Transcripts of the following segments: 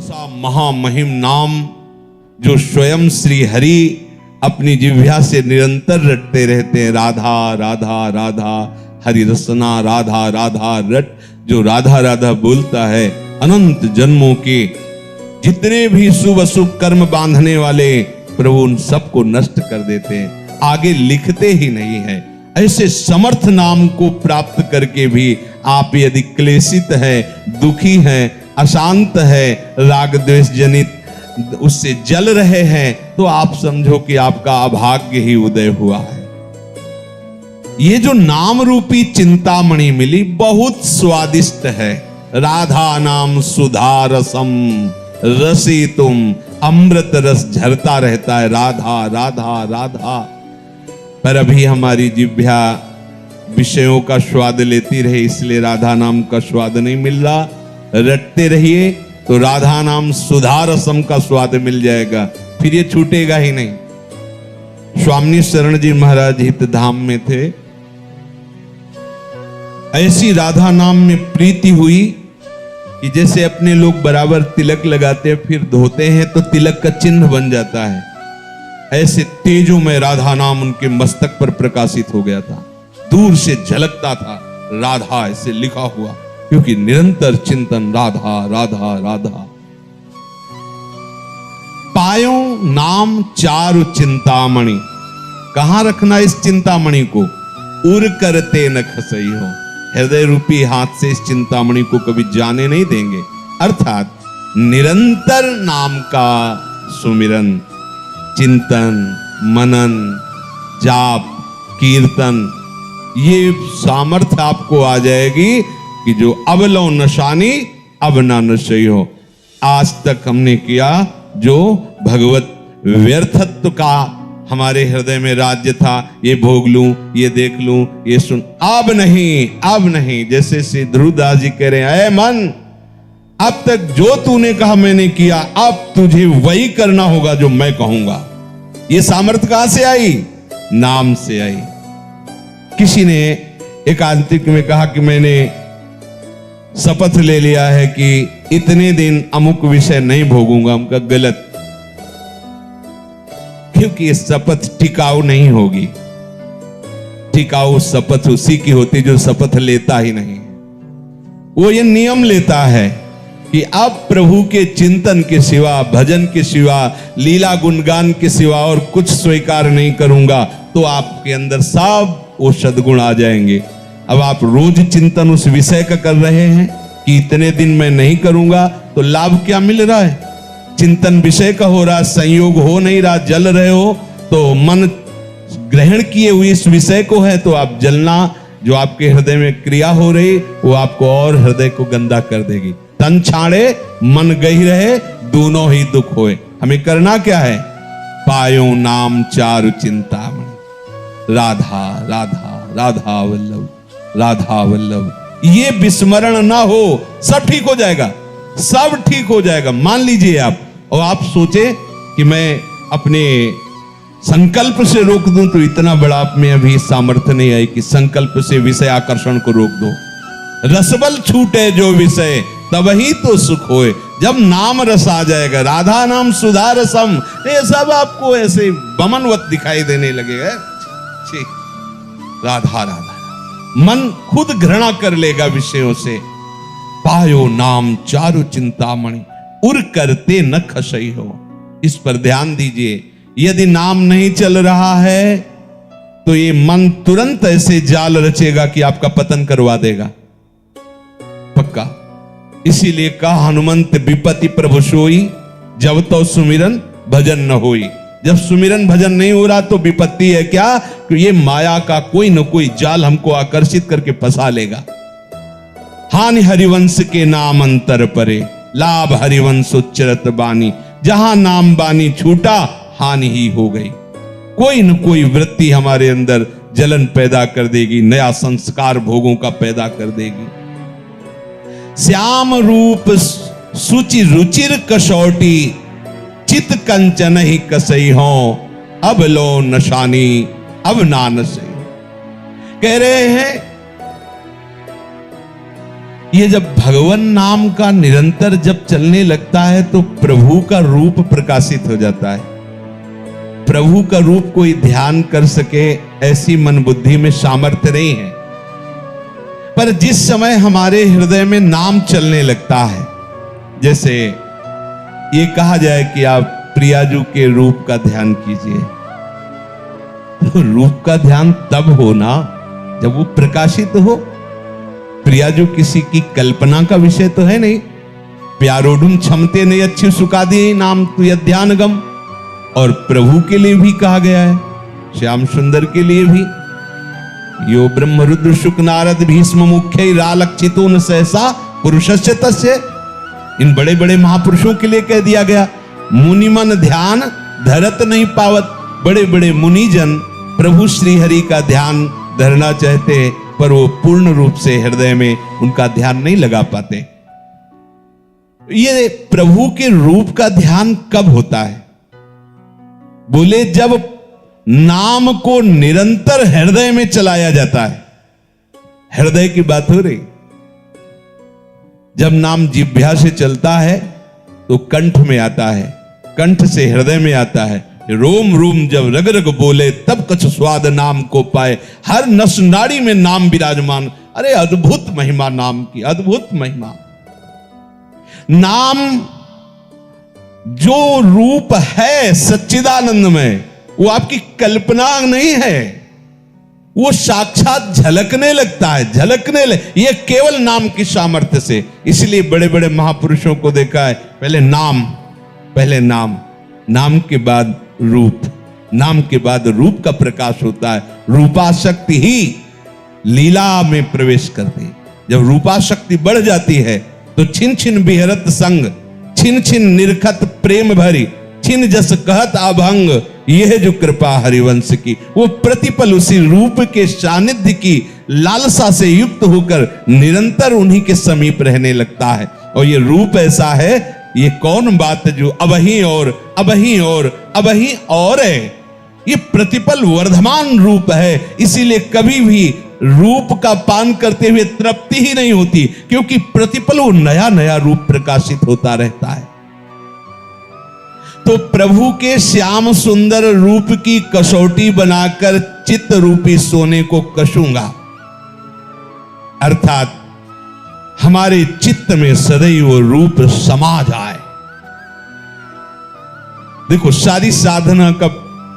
सा महामहिम नाम जो स्वयं श्री हरि अपनी जिह्वा से निरंतर रटते रहते हैं। राधा राधा राधा हरि रसना राधा राधा रट, जो राधा राधा बोलता है अनंत जन्मों के जितने भी शुभ अशुभ कर्म बांधने वाले प्रभु उन सबको नष्ट कर देते हैं, आगे लिखते ही नहीं है। ऐसे समर्थ नाम को प्राप्त करके भी आप यदि क्लेशित है, दुखी है, अशांत है, राग द्वेष जनित उससे जल रहे हैं, तो आप समझो कि आपका अभाग्य ही उदय हुआ है। ये जो नाम रूपी चिंतामणि मिली बहुत स्वादिष्ट है। राधा नाम सुधा रसम रसी तुम, अमृत रस झरता रहता है राधा राधा राधा। पर अभी हमारी जिह्वा विषयों का स्वाद लेती रहे, इसलिए राधा नाम का स्वाद नहीं मिल रहा। रटते रहिए तो राधा नाम सुधा रसम का स्वाद मिल जाएगा, फिर ये छूटेगा ही नहीं। स्वामी शरण जी महाराज हित धाम में थे, ऐसी राधा नाम में प्रीति हुई कि जैसे अपने लोग बराबर तिलक लगाते हैं फिर धोते हैं तो तिलक का चिन्ह बन जाता है, ऐसे तेजों में राधा नाम उनके मस्तक पर प्रकाशित हो गया था। दूर से झलकता था राधा ऐसे लिखा हुआ, क्योंकि निरंतर चिंतन राधा राधा राधा। पायो नाम चारु चिंतामणि, कहां रखना इस चिंतामणि को? उर करते न खसई हो, हृदय रूपी हाथ से इस चिंतामणि को कभी जाने नहीं देंगे। अर्थात निरंतर नाम का सुमिरन, चिंतन, मनन, जाप, कीर्तन, ये सामर्थ्य आपको आ जाएगी कि जो अब लो नशानी अब ना नशई हो। आज तक हमने किया जो भगवत व्यर्थत्व का हमारे हृदय में राज्य था, ये भोग लूं, ये देख लूं, ये सुन, अब नहीं, अब नहीं। जैसे श्री ध्रुवदास जी कह रहे हैं, ऐ मन अब तक जो तूने कहा मैंने किया, अब तुझे वही करना होगा जो मैं कहूंगा। ये सामर्थ्य कहां से आई? नाम से आई। किसी ने एकांतिक में कहा कि मैंने शपथ ले लिया है कि इतने दिन अमुक विषय नहीं भोगूंगा। उनका गलत, क्योंकि ये शपथ टिकाऊ नहीं होगी। टिकाऊ शपथ उसी की होती जो शपथ लेता ही नहीं। वो ये नियम लेता है कि अब प्रभु के चिंतन के सिवा, भजन के सिवा, लीला गुणगान के सिवा और कुछ स्वीकार नहीं करूंगा, तो आपके अंदर सब वो सद्गुण आ जाएंगे। अब आप रोज चिंतन उस विषय का कर रहे हैं कि इतने दिन मैं नहीं करूंगा, तो लाभ क्या मिल रहा है? चिंतन विषय का हो रहा, संयोग हो नहीं रहा, जल रहे हो, तो मन ग्रहण किए हुए इस विषय को है, तो आप जलना, जो आपके हृदय में क्रिया हो रही वो आपको और हृदय को गंदा कर देगी। तन छाड़े मन गही रहे, दोनों ही दुख होए। हमें करना क्या है? पायो नाम चारु चिंतामणि, राधा राधा राधा वल्लभ राधा वल्लभ। ये विस्मरण ना हो, सब ठीक हो जाएगा, सब ठीक हो जाएगा। मान लीजिए आप, और आप सोचे कि मैं अपने संकल्प से रोक दूं, तो इतना बड़ा आप में अभी सामर्थ्य नहीं आई कि संकल्प से विषय आकर्षण को रोक दो। रसबल छूटे जो विषय, तब ही तो सुख होए। जब नाम रस आ जाएगा, राधा नाम सुधा रसम, ये सब आपको ऐसे बमनवत दिखाई देने लगेगा। राधा राधा, मन खुद घृणा कर लेगा विषयों से। पायो नाम चारु चिंतामणि, उर करते न खसई हो। इस पर ध्यान दीजिए। यदि नाम नहीं चल रहा है तो ये मन तुरंत ऐसे जाल रचेगा कि आपका पतन करवा देगा, पक्का। इसीलिए कहा हनुमंत विपत्ति प्रभु सोई, जब तो सुमिरन भजन न होई। जब सुमिरन भजन नहीं हो रहा तो विपत्ति है क्या? कि ये माया का कोई न कोई जाल हमको आकर्षित करके फंसा लेगा। हानि हरिवंश के नाम अंतर परे, लाभ हरिवंश उच्चरत बानी। जहां नाम बानी छूटा, हानि ही हो गई। कोई न कोई वृत्ति हमारे अंदर जलन पैदा कर देगी, नया संस्कार भोगों का पैदा कर देगी। श्याम रूप सुचि रुचिर कसौटी, चित कंचन ही कसई हो। अब लो नशानी अब ना नशई। कह रहे हैं ये जब भगवान नाम का निरंतर जब चलने लगता है तो प्रभु का रूप प्रकाशित हो जाता है। प्रभु का रूप कोई ध्यान कर सके ऐसी मन बुद्धि में सामर्थ्य नहीं है, पर जिस समय हमारे हृदय में नाम चलने लगता है, जैसे ये कहा जाए कि आप प्रियाजू के रूप का ध्यान कीजिए, तो रूप का ध्यान तब होना जब वो प्रकाशित हो। प्रियाजू किसी की कल्पना का विषय तो है नहीं। प्यारोडुम क्षमते नहीं अच्छी सुखा दी नाम तु ध्यान गम, और प्रभु के लिए भी कहा गया है, श्याम सुंदर के लिए भी, यो ब्रह्म रुद्र शुक नारद भीष्म मुख्य रालक्षितो न सहसा पुरुषस्य तस्य। इन बड़े बड़े महापुरुषों के लिए कह दिया गया, मुनिमन ध्यान धरत नहीं पावत। बड़े बड़े मुनिजन प्रभु श्री हरि का ध्यान धरना चाहते, पर वो पूर्ण रूप से हृदय में उनका ध्यान नहीं लगा पाते। ये प्रभु के रूप का ध्यान कब होता है? बोले जब नाम को निरंतर हृदय में चलाया जाता है। हृदय की बात हो रही। जब नाम जिह्वा से चलता है तो कंठ में आता है, कंठ से हृदय में आता है, रोम रोम जब रग रग बोले तब कछ स्वाद नाम को पाए। हर नस नाड़ी में नाम विराजमान। अरे अद्भुत महिमा नाम की, अद्भुत महिमा। नाम जो रूप है सच्चिदानंद में, वो आपकी कल्पना नहीं है, वो साक्षात झलकने लगता है, झलकने ये केवल नाम की सामर्थ्य से। इसलिए बड़े बड़े महापुरुषों को देखा है, पहले नाम, पहले नाम, नाम के बाद रूप, नाम के बाद रूप का प्रकाश होता है। रूपाशक्ति ही लीला में प्रवेश करती। जब रूपाशक्ति बढ़ जाती है तो छिन छिन बिहरत संग, छिन छिन निरखत प्रेम भरी, छिन जस कहत अभंग, यह जो कृपा हरिवंश की। वो प्रतिपल उसी रूप के सानिध्य की लालसा से युक्त होकर निरंतर उन्हीं के समीप रहने लगता है। और ये रूप ऐसा है, ये कौन बात जो अबही और अबही और अबही और है, ये प्रतिपल वर्धमान रूप है। इसीलिए कभी भी रूप का पान करते हुए तृप्ति ही नहीं होती, क्योंकि प्रतिपल वो नया नया रूप प्रकाशित होता रहता है। तो प्रभु के श्याम सुंदर रूप की कसौटी बनाकर चित्त रूपी सोने को कसूंगा, अर्थात हमारे चित्त में सदैव वो रूप समा जाए। देखो, सारी साधना का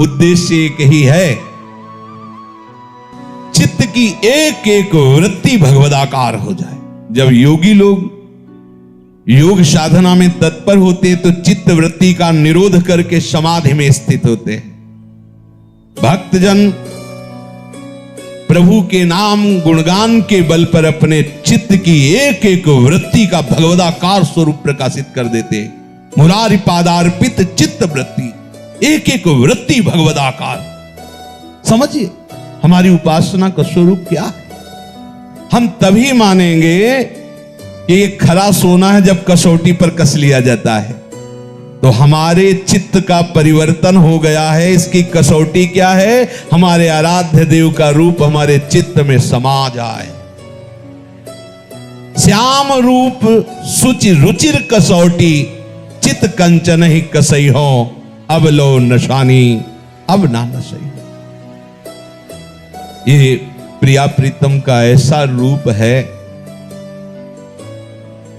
उद्देश्य एक ही है, चित्त की एक एक वृत्ति भगवदाकार हो जाए। जब योगी लोग योग साधना में तत्पर होते तो चित्त वृत्ति का निरोध करके समाधि में स्थित होते हैं। भक्तजन प्रभु के नाम गुणगान के बल पर अपने चित्त की एक एक वृत्ति का भगवदाकार स्वरूप प्रकाशित कर देते। मुरारी पादार्पित चित्त वृत्ति, एक एक वृत्ति भगवदाकार। समझिए हमारी उपासना का स्वरूप क्या है। हम तभी मानेंगे कि ये खरा सोना है जब कसौटी पर कस लिया जाता है, तो हमारे चित्त का परिवर्तन हो गया है। इसकी कसौटी क्या है? हमारे आराध्य देव का रूप हमारे चित्त में समा जाए। श्याम रूप सुचि रुचिर कसौटी, चित कंचन ही कसई हो, अब लो नशानी अब ना नशई। ये प्रिया प्रीतम का ऐसा रूप है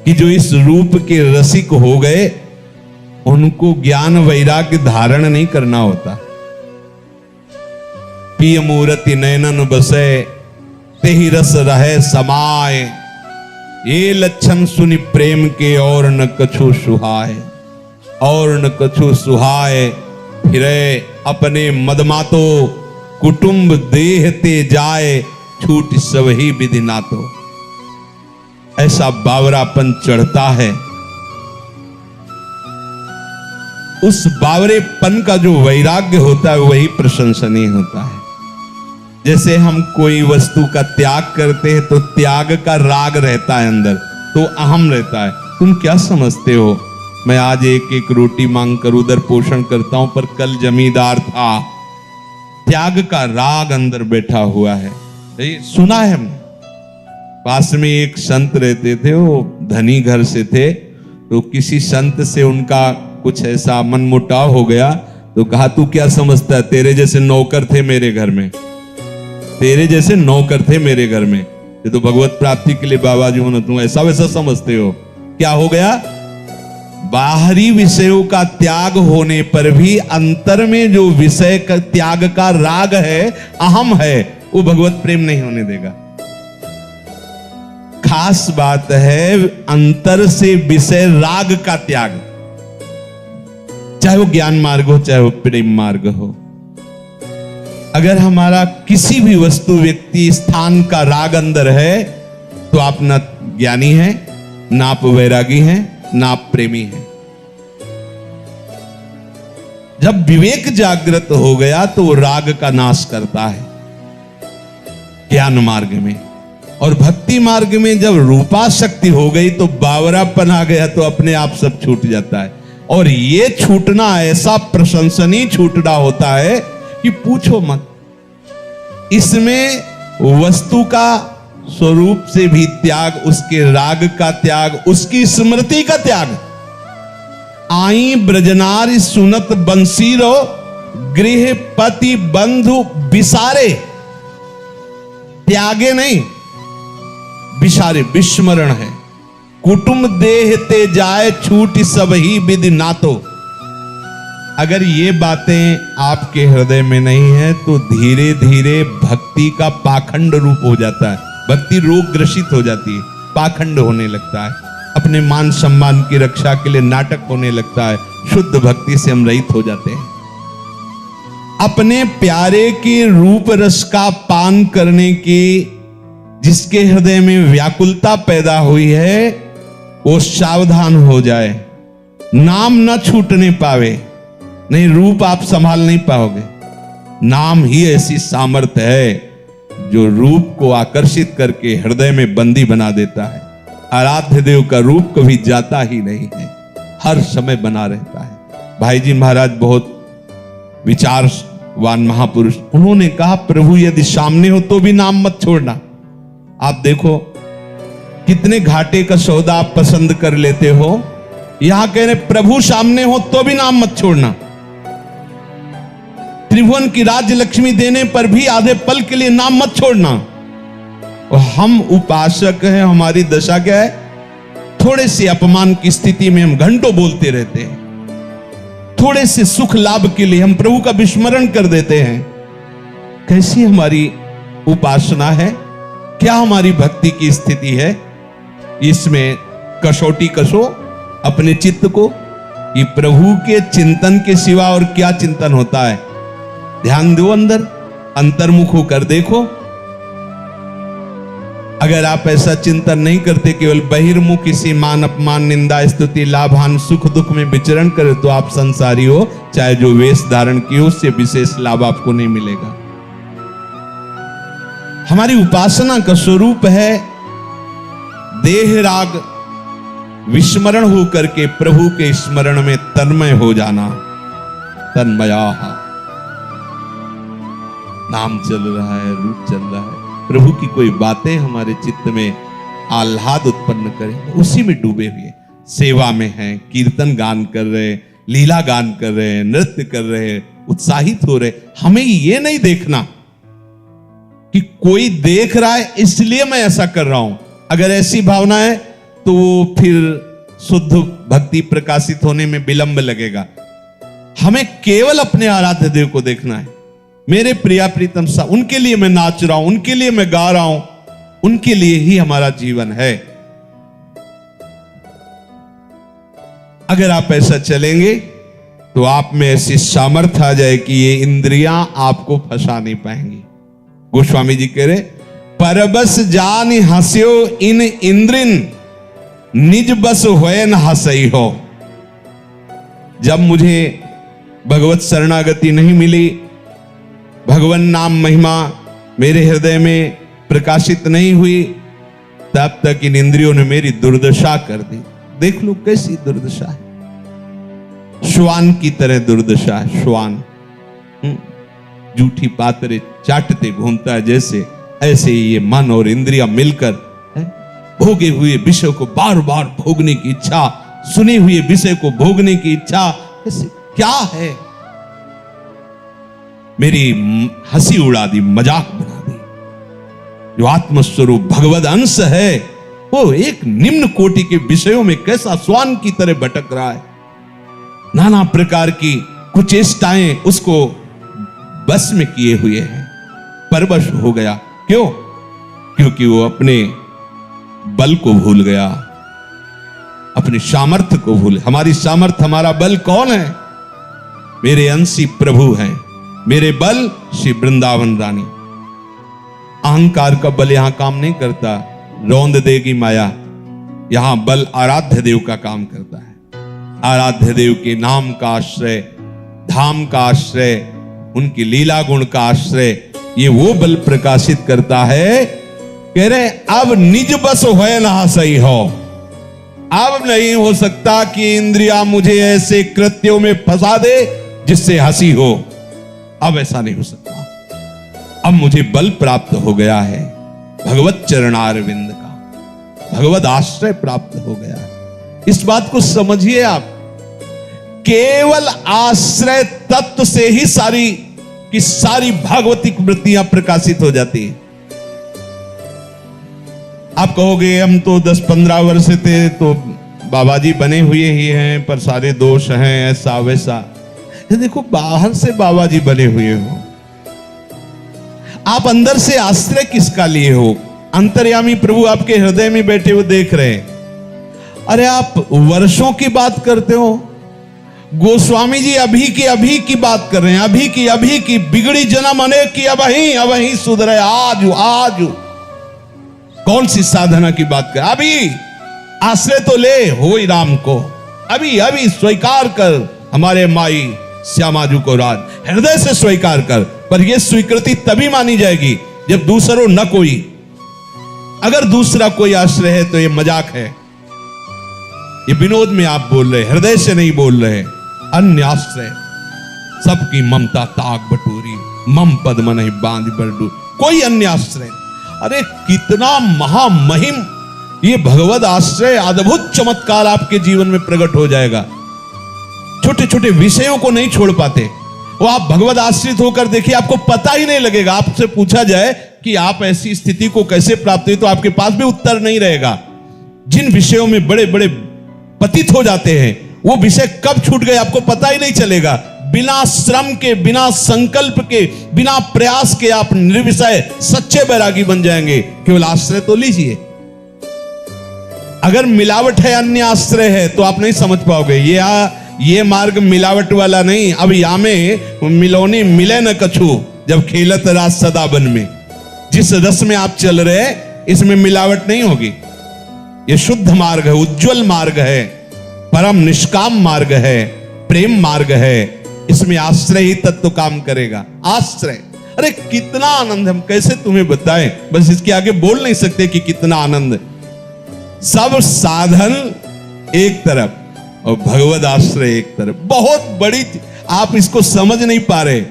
कि जो इस रूप के रसिक हो गए उनको ज्ञान वैराग्य धारण नहीं करना होता। पिय मूर्ति नयनन बसे तेहि रस रहे समाए, ये लक्षण सुनि प्रेम के और न कछु सुहाए, और न कछु सुहाए। फिरे अपने मदमातो कुटुंब देहते जाए, छूट सब ही विधि नातो। ऐसा बावरापन चढ़ता है। उस बावरेपन का जो वैराग्य होता है वही प्रशंसनीय होता है। जैसे हम कोई वस्तु का त्याग करते हैं तो त्याग का राग रहता है अंदर, तो अहम रहता है। तुम क्या समझते हो, मैं आज एक एक रोटी मांग कर उधर पोषण करता हूं, पर कल जमींदार था। त्याग का राग अंदर बैठा हुआ है। सुना है हमने, पास में एक संत रहते थे, वो धनी घर से थे। तो किसी संत से उनका कुछ ऐसा मनमुटाव हो गया, तो कहा तू क्या समझता है, तेरे जैसे नौकर थे मेरे घर में, तेरे जैसे नौकर थे मेरे घर में, ये तो भगवत प्राप्ति के लिए बाबा जी होना, तुम ऐसा वैसा समझते हो। क्या हो गया, बाहरी विषयों का त्याग होने पर भी अंतर में जो विषय का त्याग का राग है, अहम है, वो भगवत प्रेम नहीं होने देगा। खास बात है अंतर से विषय राग का त्याग, चाहे वो ज्ञान मार्ग हो चाहे वो प्रेम मार्ग हो। अगर हमारा किसी भी वस्तु व्यक्ति स्थान का राग अंदर है, तो आप न ज्ञानी हैं, ना आप वैरागी हैं, ना आप प्रेमी हैं। जब विवेक जागृत हो गया तो वो राग का नाश करता है ज्ञान मार्ग में। और भक्ति मार्ग में जब रूपा शक्ति हो गई तो बावरापन आ गया, तो अपने आप सब छूट जाता है। और ये छूटना ऐसा प्रशंसनीय छूटना होता है कि पूछो मत। इसमें वस्तु का स्वरूप से भी त्याग, उसके राग का त्याग, उसकी स्मृति का त्याग। आई ब्रजनारी सुनत बंसीरो, गृह पति बंधु बिसारे, त्यागे नहीं बिसारे, विस्मरण है। कुटुंब देह ते जाए छूट सब ही विधि नातो। अगर ये बातें आपके हृदय में नहीं है तो धीरे धीरे भक्ति का पाखंड रूप हो जाता है, भक्ति रोग ग्रसित हो जाती है, पाखंड होने लगता है, अपने मान सम्मान की रक्षा के लिए नाटक होने लगता है, शुद्ध भक्ति से हम रहित हो जाते हैं। अपने प्यारे के रूप रस का पान करने की जिसके हृदय में व्याकुलता पैदा हुई है, वो सावधान हो जाए, नाम न छूटने पावे। नहीं, रूप आप संभाल नहीं पाओगे। नाम ही ऐसी सामर्थ्य है जो रूप को आकर्षित करके हृदय में बंदी बना देता है। आराध्य देव का रूप कभी जाता ही नहीं है, हर समय बना रहता है। भाई जी महाराज बहुत विचारवान महापुरुष, उन्होंने कहा प्रभु यदि सामने हो तो भी नाम मत छोड़ना। आप देखो कितने घाटे का सौदा आप पसंद कर लेते हो, यहां कह रहे प्रभु सामने हो तो भी नाम मत छोड़ना। त्रिभुवन की राज्य लक्ष्मी देने पर भी आधे पल के लिए नाम मत छोड़ना। और हम उपासक हैं, हमारी दशा क्या है, थोड़े से अपमान की स्थिति में हम घंटों बोलते रहते हैं, थोड़े से सुख लाभ के लिए हम प्रभु का विस्मरण कर देते हैं। कैसी हमारी उपासना है, क्या हमारी भक्ति की स्थिति है। इसमें कसौटी कसो अपने चित्त को कि प्रभु के चिंतन के सिवा और क्या चिंतन होता है। ध्यान दो, अंदर अंतर्मुख होकर देखो। अगर आप ऐसा चिंतन नहीं करते, केवल बहिर्मुख किसी मान अपमान निंदा स्तुति लाभान सुख दुख में विचरण करे, तो आप संसारी हो, चाहे जो वेश धारण की हो, उससे विशेष लाभ आपको नहीं मिलेगा। हमारी उपासना का स्वरूप है देह राग विस्मरण होकर के प्रभु के स्मरण में तन्मय हो जाना। तन्मया नाम चल रहा है, रूप चल रहा है, प्रभु की कोई बातें हमारे चित्त में आह्लाद उत्पन्न करें, उसी में डूबे हुए सेवा में हैं, कीर्तन गान कर रहे, लीला गान कर रहे, नृत्य कर रहे, उत्साहित हो रहे। हमें ये नहीं देखना कि कोई देख रहा है इसलिए मैं ऐसा कर रहा हूं। अगर ऐसी भावना है तो फिर शुद्ध भक्ति प्रकाशित होने में विलंब लगेगा। हमें केवल अपने आराध्य देव को देखना है। मेरे प्रिया प्रीतम सा, उनके लिए मैं नाच रहा हूं, उनके लिए मैं गा रहा हूं, उनके लिए ही हमारा जीवन है। अगर आप ऐसा चलेंगे तो आप में ऐसी सामर्थ्य आ जाए कि ये इंद्रियां आपको फंसा नहीं पाएंगी। गोस्वामी जी कह रहे, परबस जान हंस्यो इन इंद्रिन, निज बस होए न हंसई हो। जब मुझे भगवत शरणागति नहीं मिली, भगवान नाम महिमा मेरे हृदय में प्रकाशित नहीं हुई, तब तक इन इंद्रियों ने मेरी दुर्दशा कर दी। देख लो कैसी दुर्दशा है, श्वान की तरह दुर्दशा है। श्वान जूठी पातरे चाटते घूमता है जैसे, ऐसे ही ये मन और इंद्रियां मिलकर भोगे हुए विषय को बार बार भोगने की इच्छा, सुने हुए विषय को भोगने की इच्छा, ऐसे क्या है? मेरी हंसी उड़ा दी, मजाक बना दी। जो आत्मस्वरूप भगवद अंश है वो एक निम्न कोटि के विषयों में कैसा स्वान की तरह भटक रहा है। नाना प्रकार की कुचेष्टाएं उसको बस में किए हुए हैं, परवश हो गया। क्यों? क्योंकि वो अपने बल को भूल गया, अपने सामर्थ्य को भूल। हमारी सामर्थ्य, हमारा बल कौन है? मेरे अंशी प्रभु हैं, मेरे बल श्री वृंदावन रानी। अहंकार का बल यहां काम नहीं करता, रौंद देगी माया। यहां बल आराध्य देव का काम करता है। आराध्य देव के नाम का आश्रय, धाम का आश्रय, उनकी लीला गुण का आश्रय, ये वो बल प्रकाशित करता है। कह रहे अब निज बस होए ना सही हो। अब नहीं हो सकता कि इंद्रिया मुझे ऐसे कृत्यों में फंसा दे जिससे हंसी हो। अब ऐसा नहीं हो सकता। अब मुझे बल प्राप्त हो गया है, भगवत चरणारविंद का भगवत आश्रय प्राप्त हो गया है। इस बात को समझिए आप। केवल आश्रय तत्व से ही सारी की सारी भागवतिक वृत्तियां प्रकाशित हो जाती है। आप कहोगे हम तो 10-15 वर्ष थे तो बाबा जी बने हुए ही हैं, पर सारे दोष हैं, ऐसा वैसा। देखो, बाहर से बाबा जी बने हुए हो, आप अंदर से आश्रय किसका लिए हो? अंतर्यामी प्रभु आपके हृदय में बैठे हुए देख रहे हैं। अरे आप वर्षों की बात करते हो, गोस्वामी जी अभी की बात कर रहे हैं। अभी की बिगड़ी जन्म अनेक की, अबही सुधरे आज। कौन सी साधना की बात कर? अभी आश्रय तो ले हो राम को, अभी स्वीकार कर हमारे माई श्यामाजू को राज, हृदय से स्वीकार कर। पर यह स्वीकृति तभी मानी जाएगी जब दूसरों न कोई। अगर दूसरा कोई आश्रय है तो यह मजाक है, ये विनोद में आप बोल रहे, हृदय से नहीं बोल रहे। अन्य आश्रय सबकी ममता ताक बटोरी, मम पद्म नहीं बांध बरडू, कोई अन्य आश्रय। अरे कितना महामहिम ये भगवद आश्रय, अद्भुत चमत्कार आपके जीवन में प्रकट हो जाएगा। छोटे छोटे विषयों को नहीं छोड़ पाते वो। आप भगवद आश्रित होकर देखिए, आपको पता ही नहीं लगेगा। आपसे पूछा जाए कि आप ऐसी स्थिति को कैसे प्राप्त हुई, तो आपके पास भी उत्तर नहीं रहेगा। जिन विषयों में बड़े बड़े पतित हो जाते हैं, वो विषय कब छूट गए आपको पता ही नहीं चलेगा। बिना श्रम के, बिना संकल्प के, बिना प्रयास के आप निर्विषय सच्चे बैरागी बन जाएंगे। केवल आश्रय तो लीजिए। अगर मिलावट है, अन्य आश्रय है, तो आप नहीं समझ पाओगे। ये मार्ग मिलावट वाला नहीं। अब या में मिलोनी मिले न कछु, जब खेलत रास सदा बन में। जिस रस में आप चल रहे इसमें मिलावट नहीं होगी। ये शुद्ध मार्ग है, उज्जवल मार्ग है, परम निष्काम मार्ग है, प्रेम मार्ग है। इसमें आश्रय ही तत्व काम करेगा। आश्रय, अरे कितना आनंद, हम कैसे तुम्हें बताएं, बस इसके आगे बोल नहीं सकते कि कितना आनंद। सब साधन एक तरफ और भगवद आश्रय एक तरफ। बहुत बड़ी, आप इसको समझ नहीं पा रहे।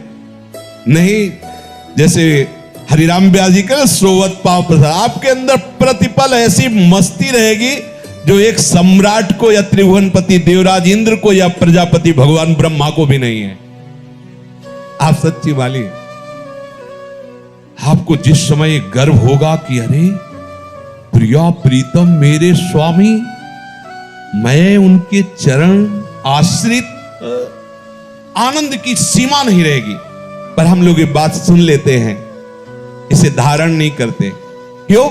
नहीं, जैसे हरिराम व्यास जी का सोवत पाव प्रसाद, आपके अंदर प्रतिपल ऐसी मस्ती रहेगी जो एक सम्राट को या त्रिभुवनपति देवराज इंद्र को या प्रजापति भगवान ब्रह्मा को भी नहीं है। आप सच्ची वाली, आपको जिस समय गर्व होगा कि अरे प्रिया प्रीतम मेरे स्वामी, मैं उनके चरण आश्रित, आनंद की सीमा नहीं रहेगी। पर हम लोग ये बात सुन लेते हैं, इसे धारण नहीं करते। क्यों?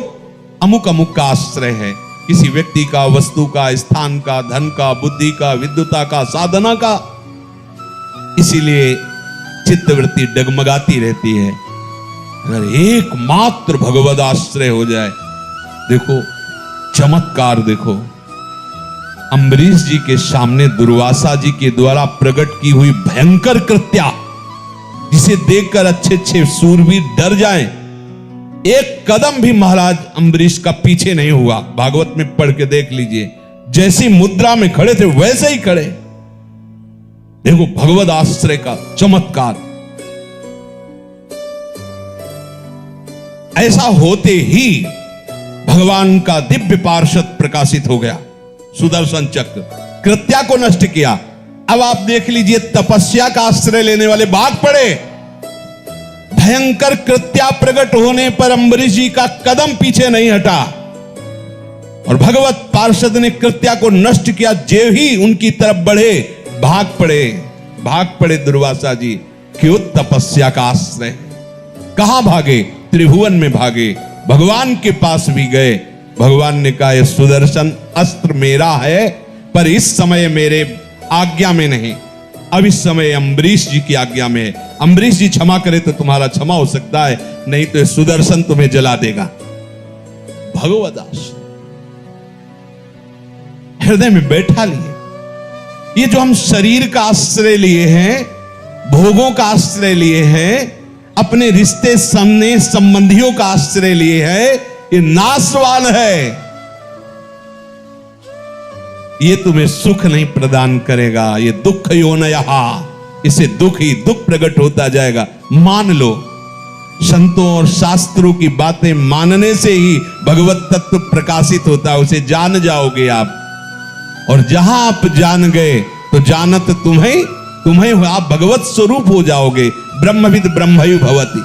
अमुक अमुक का आश्रय है, किसी व्यक्ति का, वस्तु का, स्थान का, धन का, बुद्धि का, विद्युता का, साधना का। इसीलिए चित्तवृत्ति डगमगाती रहती है। अगर एकमात्र भगवद आश्रय हो जाए, देखो चमत्कार, देखो अम्बरीश जी के सामने दुर्वासा जी के द्वारा प्रकट की हुई भयंकर कृत्या, जिसे देखकर अच्छे अच्छे सूरवीर डर जाएं। एक कदम भी महाराज अम्बरीश का पीछे नहीं हुआ। भागवत में पढ़ के देख लीजिए, जैसी मुद्रा में खड़े थे वैसे ही खड़े। देखो भगवद आश्रय का चमत्कार। ऐसा होते ही भगवान का दिव्य पार्षद प्रकाशित हो गया, सुदर्शन चक्र कृत्या को नष्ट किया। अब आप देख लीजिए, तपस्या का आश्रय लेने वाले भाग पड़े। भयंकर कृत्या प्रकट होने पर अम्बरीश जी का कदम पीछे नहीं हटा और भगवत पार्षद ने कृत्या को नष्ट किया। जे ही उनकी तरफ बढ़े, भाग पड़े दुर्वासा जी। क्यों? तपस्या का आश्रय। कहां भागे? त्रिभुवन में भागे, भगवान के पास भी गए। भगवान ने कहा, यह सुदर्शन अस्त्र मेरा है, पर इस समय मेरे आज्ञा में नहीं, अब इस समय अम्बरीश जी की आज्ञा में है। अम्बरीश जी क्षमा करे तो तुम्हारा क्षमा हो सकता है, नहीं तो सुदर्शन तुम्हें जला देगा। भगवत आश्रय हृदय में बैठा लिए। ये जो हम शरीर का आश्रय लिए हैं, भोगों का आश्रय लिए हैं, अपने रिश्ते संबंधियों का आश्रय लिए है, ये नाशवान है। ये तुम्हें सुख नहीं प्रदान करेगा, ये दुख योनयहा, इसे दुख ही दुख प्रकट होता जाएगा। मान लो, संतों और शास्त्रों की बातें मानने से ही भगवत तत्व प्रकाशित होता है, उसे जान जाओगे आप। और जहां आप जान गए तो जानत तुम्हें हो, आप भगवत स्वरूप हो जाओगे। ब्रह्मविद ब्रह्मयु भवति।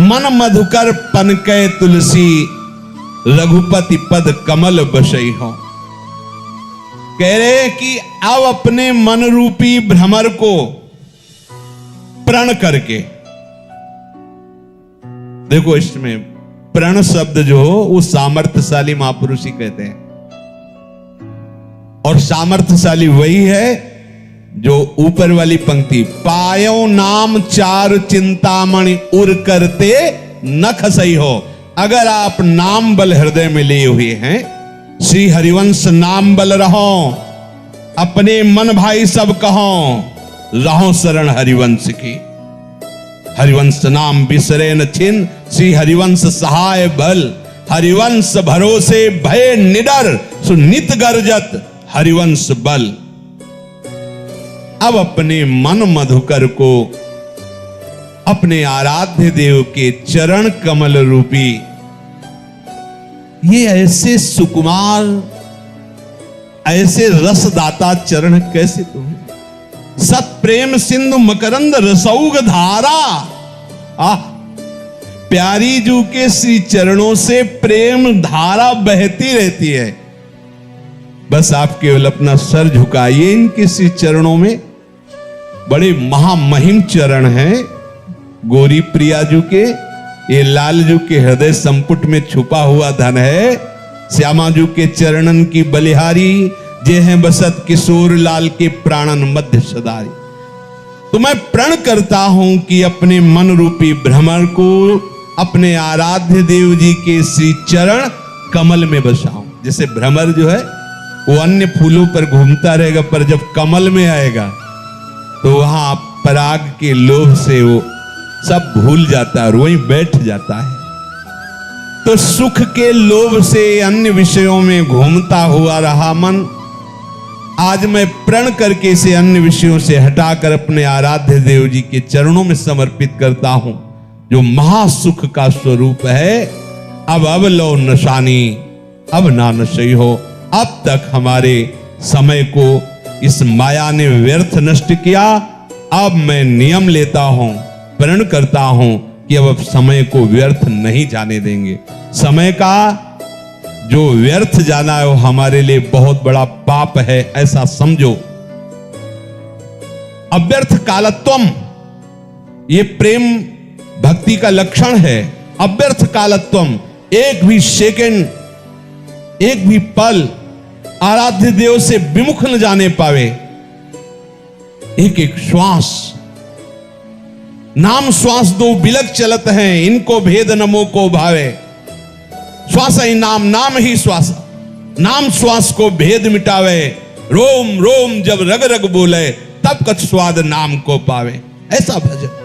मन मधुकर पनकै तुलसी, रघुपति पद कमल बसई हो। कह रहे कि अब अपने मन रूपी भ्रमर को प्रण करके, देखो इसमें प्रण शब्द जो हो वो सामर्थ्यशाली महापुरुष ही कहते हैं, और सामर्थ्यशाली वही है जो ऊपर वाली पंक्ति, पायो नाम चार चिंतामणि उर करते न खसई हो। अगर आप नाम बल हृदय में लिए हुए हैं, श्री हरिवंश नाम बल रहो, अपने मन भाई सब कहो, रहो शरण हरिवंश की। हरिवंश नाम बिसरे न छिन, श्री हरिवंश सहाय बल। हरिवंश भरोसे भय निडर, सुनित गर्जत हरिवंश बल। अब अपने मन मधुकर को अपने आराध्य देव के चरण कमल रूपी, ये ऐसे सुकुमार, ऐसे रसदाता चरण कैसे तुम्हें? सत प्रेम सिंधु मकरंद रसौग धारा। प्यारी जू के श्री चरणों से प्रेम धारा बहती रहती है। बस आप केवल अपना सर झुकाइए इनके श्री चरणों में। बड़े महामहिम चरण हैं गौरी प्रिया जू के। ये लाल जू के हृदय संपुट में छुपा हुआ धन है। श्यामा जू के चरणन की बलिहारी, जे हैं बसत किशोर लाल के प्राणन मध्य सदारी। तो मैं प्रण करता हूं कि अपने मन रूपी भ्रमर को अपने आराध्य देव जी के श्री चरण कमल में बसाऊं। जैसे भ्रमर जो है वो अन्य फूलों पर घूमता रहेगा, पर जब कमल में आएगा तो वहां पराग के लोभ से वो सब भूल जाता है और वहीं बैठ जाता है। तो सुख के लोभ से अन्य विषयों में घूमता हुआ रहा मन, आज मैं प्रण करके इसे अन्य विषयों से हटाकर अपने आराध्य देव जी के चरणों में समर्पित करता हूं, जो महासुख का स्वरूप है। अब लो नशानी, अब ना नशई हो। अब तक हमारे समय को इस माया ने व्यर्थ नष्ट किया। अब मैं नियम लेता हूं, प्रण करता हूं कि अब समय को व्यर्थ नहीं जाने देंगे। समय का जो व्यर्थ जाना है वो हमारे लिए बहुत बड़ा पाप है, ऐसा समझो। अव्यर्थ कालत्वम, ये प्रेम भक्ति का लक्षण है। अव्यर्थ कालत्वम, एक भी सेकंड, एक भी पल आराध्य देव से विमुख न जाने पावे। एक एक श्वास, नाम श्वास दो बिलक चलत हैं, इनको भेद नमो को भावे। श्वास ही नाम, नाम ही श्वास, नाम श्वास को भेद मिटावे। रोम रोम जब रग रग बोले, तब कछ स्वाद नाम को पावे। ऐसा भजन।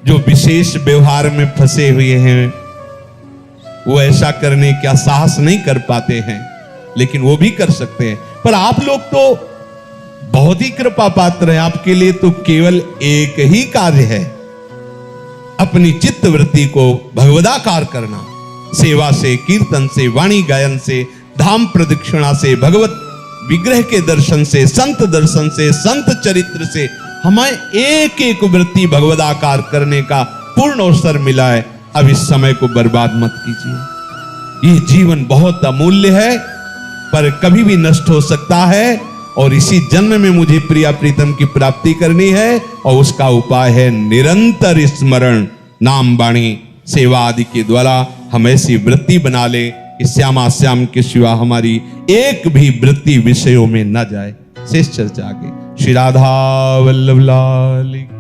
जो विशेष व्यवहार में फंसे हुए हैं वो ऐसा करने का साहस नहीं कर पाते हैं, लेकिन वो भी कर सकते हैं। पर आप लोग तो बहुत ही कृपा पात्र हैं, आपके लिए तो केवल एक ही कार्य है, अपनी चित्त वृत्ति को भगवदाकार करना, सेवा से, कीर्तन से, वाणी गायन से, धाम प्रदक्षिणा से, भगवत विग्रह के दर्शन से, संत दर्शन से, संत चरित्र से हमें एक एक वृत्ति भगवदाकार करने का पूर्ण अवसर मिला है। अब इस समय को बर्बाद मत कीजिए। ये जीवन बहुत अमूल्य है, पर कभी भी नष्ट हो सकता है, और इसी जन्म में मुझे प्रिया प्रीतम की प्राप्ति करनी है, और उसका उपाय है निरंतर स्मरण, नाम, वाणी, सेवा आदि के द्वारा हम ऐसी वृत्ति बना ले कि श्यामा श्याम के सिवा हमारी एक भी वृत्ति विषयों में न जाए। शेष चर्चा आगे। श्री राधा वल्लभ लाल।